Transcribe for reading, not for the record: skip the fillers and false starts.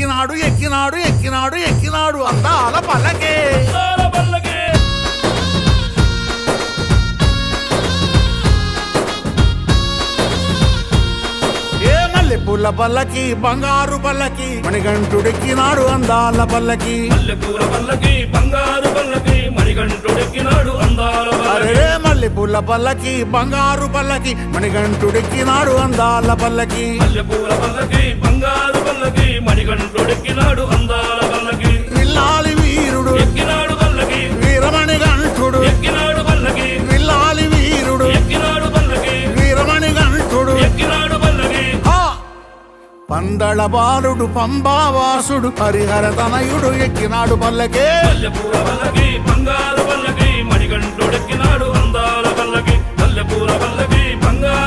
ఎక్కినాడు ఎక్కినాడు ఎక్కినాడు ఎక్కినాడు అందాల పల్లకే మల్లెపూల పల్లకి బంగారు పల్లకి మణికంఠుడెక్కినాడు అందాల పల్లకి మల్లెపూల పల్లకి బంగారు పల్లకి మణికంఠుడెక్కినాడు అందాల అరే మల్లెపూల పల్లకి బంగారు పల్లకి మణికంఠుడెక్కినాడు అందాల పల్లకి మల్లెపూల పల్లకి బంగారు పల్లకి మణికంఠుడెక్కినాడు అందాల పల్లకి విల్లాలి వీరుడు ఎక్కినాడు పల్లకి వీరమణికంఠుడు ఎక్కినాడు పల్లకి విల్లాలి వీరుడు ఎక్కినాడు పల్లకి వీరమణికంఠుడు ఎక్కినాడు పల్లకి పందళ బాలుడు పంబావాసుడు హరిహర తనయుడు ఎక్కినాడు పల్లకే మల్లెపూల పల్లకి బంగారు పల్లకి మణికంఠుడెక్కినాడు అందాల పల్లకి మల్లెపూల పల్లకి బంగారు